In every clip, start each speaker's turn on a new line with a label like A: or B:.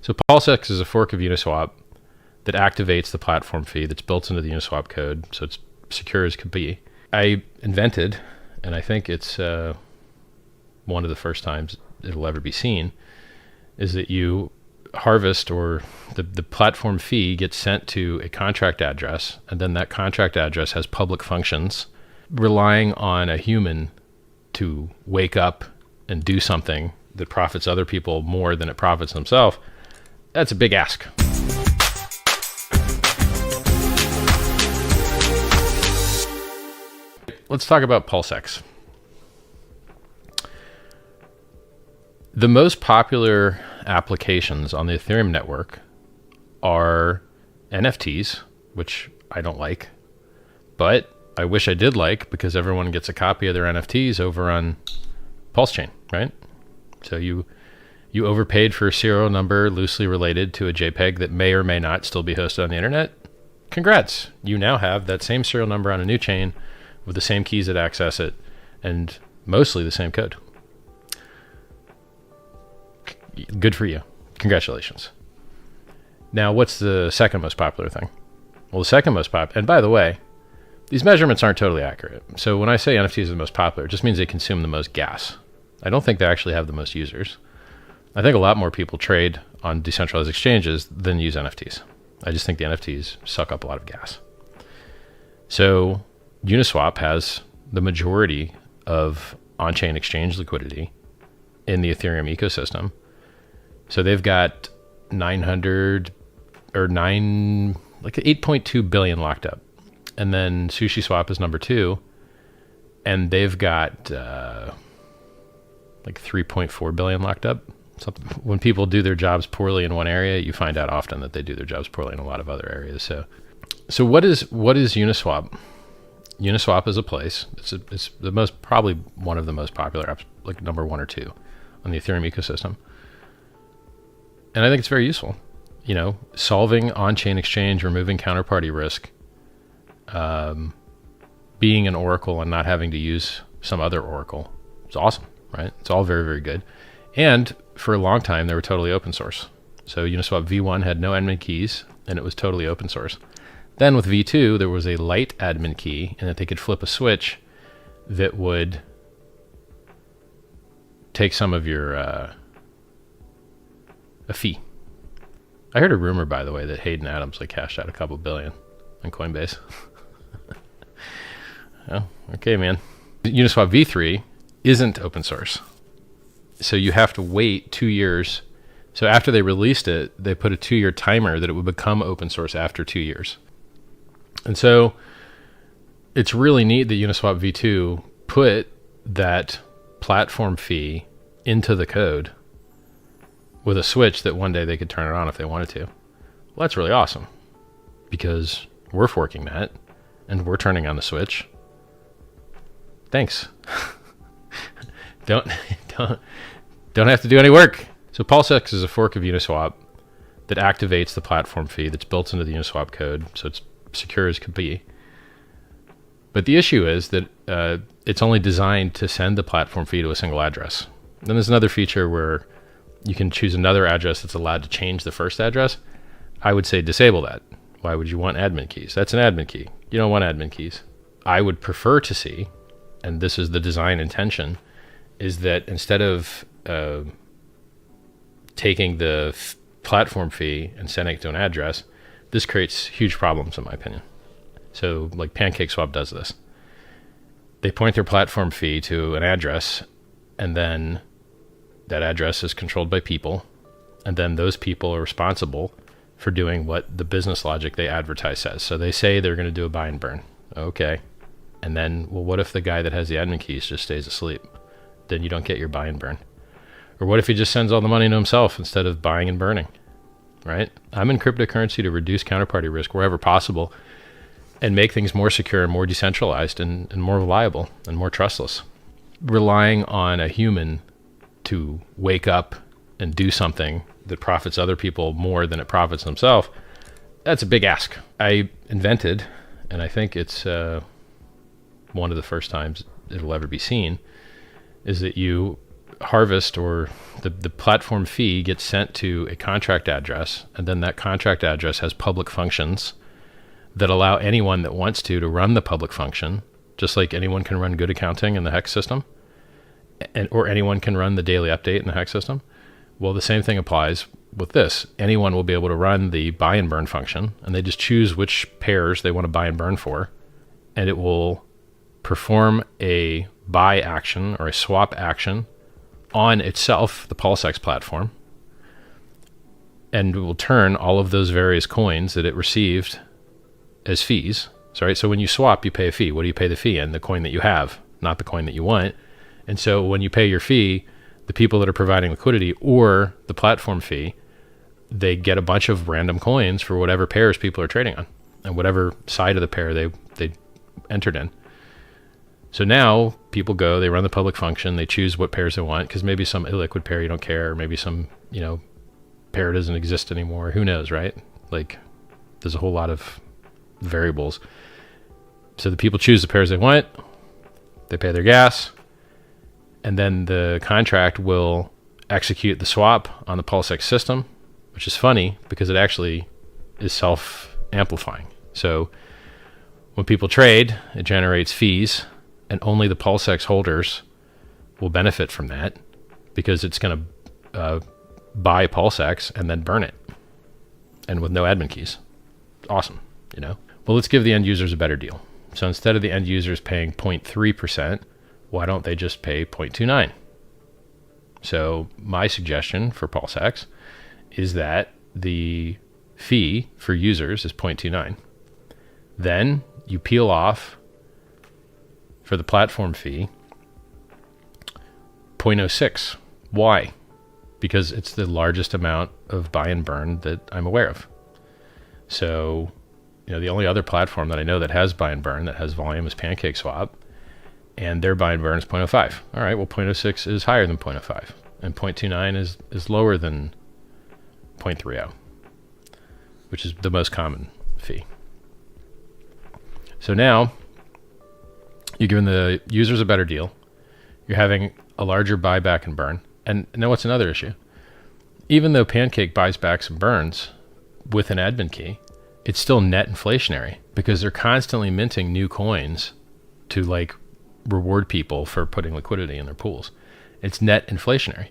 A: So PulseChain is a fork of Uniswap that activates the platform fee that's built into the Uniswap code, so it's secure as could be. I invented, and I think it's one of the first times it'll ever be seen, is that you harvest, or the platform fee gets sent to a contract address, and then that contract address has public functions. Relying on a human to wake up and do something that profits other people more than it profits himself, that's a big ask. Let's talk about PulseX. The most popular applications on the Ethereum network are NFTs, which I don't like, but I wish I did like, because everyone gets a copy of their NFTs over on PulseChain, right? So you overpaid for a serial number loosely related to a JPEG that may or may not still be hosted on the internet. Congrats. You now have that same serial number on a new chain with the same keys that access it and mostly the same code. Good for you. Congratulations. Now, what's the second most popular thing? Well, the second most popular, and by the way, these measurements aren't totally accurate. So when I say NFTs are the most popular, it just means they consume the most gas. I don't think they actually have the most users. I think a lot more people trade on decentralized exchanges than use NFTs. I just think the NFTs suck up a lot of gas. So Uniswap has the majority of on-chain exchange liquidity in the Ethereum ecosystem. So they've got 8.2 billion locked up. And then SushiSwap is number 2. And they've got 3.4 billion locked up. Something. When people do their jobs poorly in one area, you find out often that they do their jobs poorly in a lot of other areas. So what is Uniswap? Uniswap is a place. It's the most, probably one of the most popular apps, like number 1 or 2 on the Ethereum ecosystem. And I think it's very useful. You know, solving on-chain exchange, removing counterparty risk, being an oracle and not having to use some other oracle. It's awesome, right? It's all very, very good. And for a long time, they were totally open source. So Uniswap v1 had no admin keys, and it was totally open source. Then with v2, there was a light admin key, and that they could flip a switch that would take some of your a fee. I heard a rumor, by the way, that Hayden Adams cashed out a couple billion on Coinbase. Oh, okay, man. Uniswap v3 isn't open source. So you have to wait 2 years. So after they released it, they put a 2-year timer that it would become open source after 2 years. And so it's really neat that Uniswap v2 put that platform fee into the code with a switch that one day they could turn it on if they wanted to. Well, that's really awesome, because we're forking that and we're turning on the switch. Thanks. Don't have to do any work. So PulseX is a fork of Uniswap that activates the platform fee that's built into the Uniswap code, so it's secure as could be. But the issue is that it's only designed to send the platform fee to a single address. Then there's another feature where you can choose another address that's allowed to change the first address. I would say disable that. Why would you want admin keys? That's an admin key. You don't want admin keys. I would prefer to see, and this is the design intention, is that instead of taking the platform fee and sending it to an address, this creates huge problems in my opinion. So like PancakeSwap does this. They point their platform fee to an address, and then that address is controlled by people, and then those people are responsible for doing what the business logic they advertise says. So they say they're going to do a buy and burn. Okay. And then, well, what if the guy that has the admin keys just stays asleep? Then you don't get your buy and burn. Or what if he just sends all the money to himself instead of buying and burning, right? I'm in cryptocurrency to reduce counterparty risk wherever possible and make things more secure and more decentralized and more reliable and more trustless. Relying on a human to wake up and do something that profits other people more than it profits himself, that's a big ask. I invented, and I think it's one of the first times it'll ever be seen, is that you harvest or the platform fee gets sent to a contract address, and then that contract address has public functions that allow anyone that wants to run the public function, just like anyone can run good accounting in the hex system, or anyone can run the daily update in the hex system. Well, the same thing applies with this. Anyone will be able to run the buy and burn function, and they just choose which pairs they want to buy and burn for, and it will perform a buy action or a swap action on itself, the PulseX platform, and it will turn all of those various coins that it received as fees. So when you swap, you pay a fee. What do you pay the fee in? The coin that you have, not the coin that you want. And so when you pay your fee, the people that are providing liquidity or the platform fee, they get a bunch of random coins for whatever pairs people are trading on and whatever side of the pair they entered in. So now people go, they run the public function, they choose what pairs they want, because maybe some illiquid pair you don't care, or maybe some, pair doesn't exist anymore. Who knows, right? Like, there's a whole lot of variables. So the people choose the pairs they want, they pay their gas, and then the contract will execute the swap on the PulseX system, which is funny because it actually is self-amplifying. So when people trade, it generates fees, and only the PulseX holders will benefit from that because it's going to buy PulseX and then burn it, and with no admin keys. Awesome, Well, let's give the end users a better deal. So instead of the end users paying 0.3%, why don't they just pay 0.29? So my suggestion for PulseX is that the fee for users is 0.29. Then you peel off for the platform fee 0.06. Why? Because it's the largest amount of buy and burn that I'm aware of. So, the only other platform that I know that has buy and burn, that has volume, is PancakeSwap, and their buy and burn is 0.05. All right, well, 0.06 is higher than 0.05, and 0.29 is lower than 0.30, which is the most common fee. So now you're giving the users a better deal. You're having a larger buyback and burn. And now what's another issue? Even though Pancake buys backs and burns with an admin key, it's still net inflationary because they're constantly minting new coins to reward people for putting liquidity in their pools. It's net inflationary.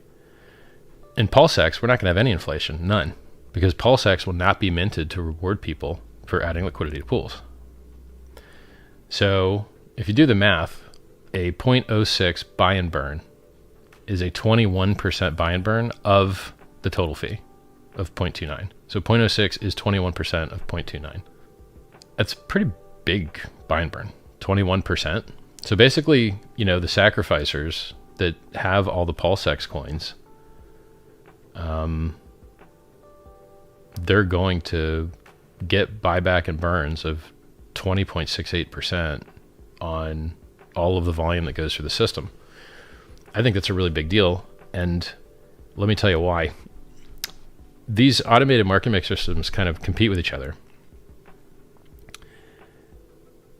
A: In PulseX, we're not going to have any inflation, none, because PulseX will not be minted to reward people for adding liquidity to pools. So if you do the math, a 0.06 buy and burn is a 21% buy and burn of the total fee of 0.29. So 0.06 is 21% of 0.29. That's pretty big buy and burn, 21%. So basically, the sacrificers that have all the PulseX coins, they're going to get buyback and burns of 20.68% on all of the volume that goes through the system. I think that's a really big deal, and let me tell you why. These automated market maker systems kind of compete with each other.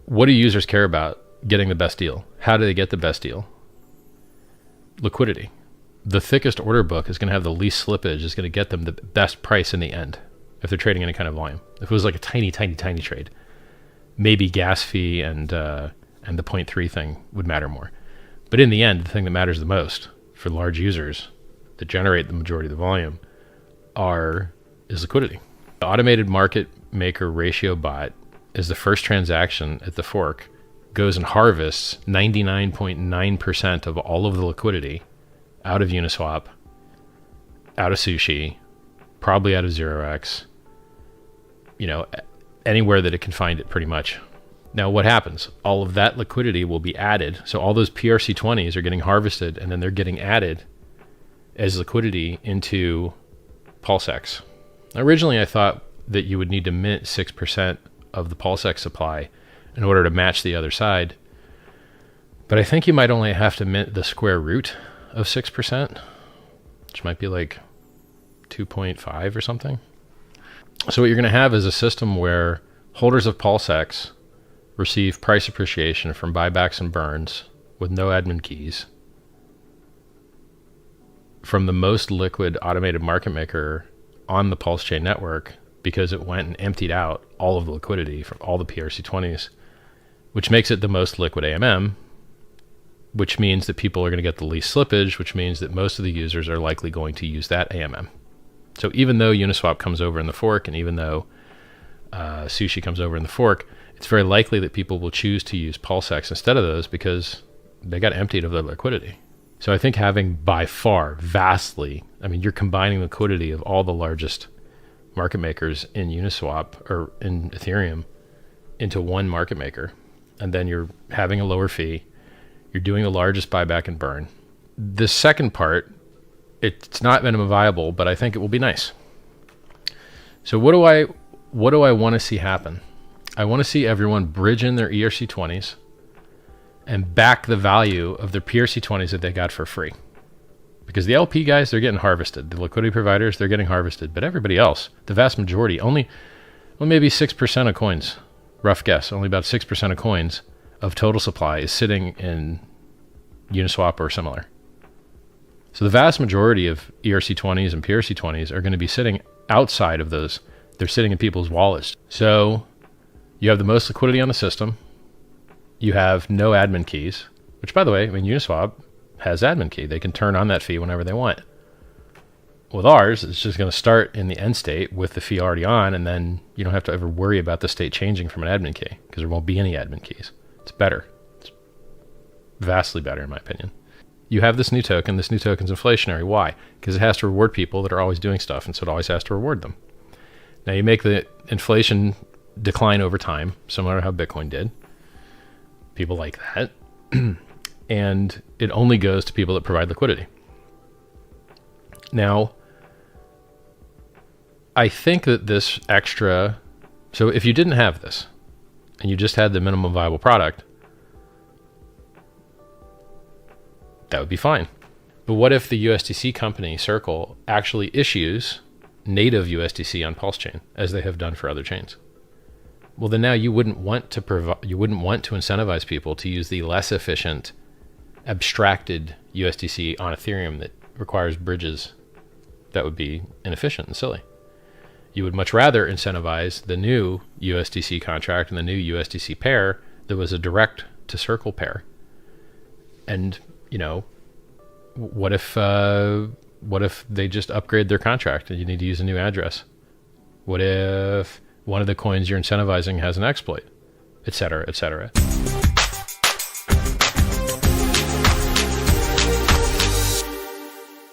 A: What do users care about? Getting the best deal. How do they get the best deal? Liquidity. The thickest order book is going to have the least slippage, is going to get them the best price in the end if they're trading any kind of volume. If it was like a tiny trade, maybe gas fee and the 0.3 thing would matter more. But in the end, the thing that matters the most for large users that generate the majority of the volume is liquidity. The automated market maker ratio bot is the first transaction at the fork, goes and harvests 99.9% of all of the liquidity out of Uniswap, out of Sushi, probably out of 0x, anywhere that it can find it pretty much. Now what happens? All of that liquidity will be added. So all those PRC20s are getting harvested, and then they're getting added as liquidity into PulseX. Originally, I thought that you would need to mint 6% of the PulseX supply in order to match the other side. But I think you might only have to mint the square root of 6%, which might be like 2.5 or something. So what you're going to have is a system where holders of PulseX receive price appreciation from buybacks and burns with no admin keys. from the most liquid automated market maker on the PulseChain network, because it went and emptied out all of the liquidity from all the PRC20s, which makes it the most liquid AMM, which means that people are going to get the least slippage, which means that most of the users are likely going to use that AMM. So even though Uniswap comes over in the fork, and even though Sushi comes over in the fork, it's very likely that people will choose to use PulseX instead of those because they got emptied of their liquidity. So I think having by far vastly, I mean, you're combining liquidity of all the largest market makers in Uniswap or in Ethereum into one market maker, and then you're having a lower fee. You're doing the largest buyback and burn. The second part, it's not minimum viable, but I think it will be nice. So what do I want to see happen? I want to see everyone bridge in their ERC20s and back the value of their PRC20s that they got for free. Because the LP guys, they're getting harvested. The liquidity providers, they're getting harvested. But everybody else, the vast majority, only maybe 6% of coins, rough guess, only about 6% of coins of total supply is sitting in Uniswap or similar. So the vast majority of ERC20s and PRC20s are going to be sitting outside of those. They're sitting in people's wallets. So you have the most liquidity on the system. You have no admin keys, which, by the way, I mean, Uniswap has admin key. They can turn on that fee whenever they want. With ours, it's just going to start in the end state with the fee already on, and then you don't have to ever worry about the state changing from an admin key because there won't be any admin keys. It's better. It's vastly better, in my opinion. You have this new token. This new token's inflationary. Why? Because it has to reward people that are always doing stuff, and so it always has to reward them. Now, you make the inflation decline over time, similar to how Bitcoin did. People like that. And it only goes to people that provide liquidity. Now, I think that this extra... So if you didn't have this, and you just had the minimum viable product, that would be fine. But what if the USDC company, Circle, actually issues native USDC on PulseChain, as they have done for other chains? Well, then now you wouldn't want to incentivize people to use the less efficient, abstracted USDC on Ethereum that requires bridges. That would be inefficient and silly. You would much rather incentivize the new USDC contract and the new USDC pair that was a direct to Circle pair. And, you know, what if they just upgrade their contract and you need to use a new address? What if one of the coins you're incentivizing has an exploit, et cetera, et cetera?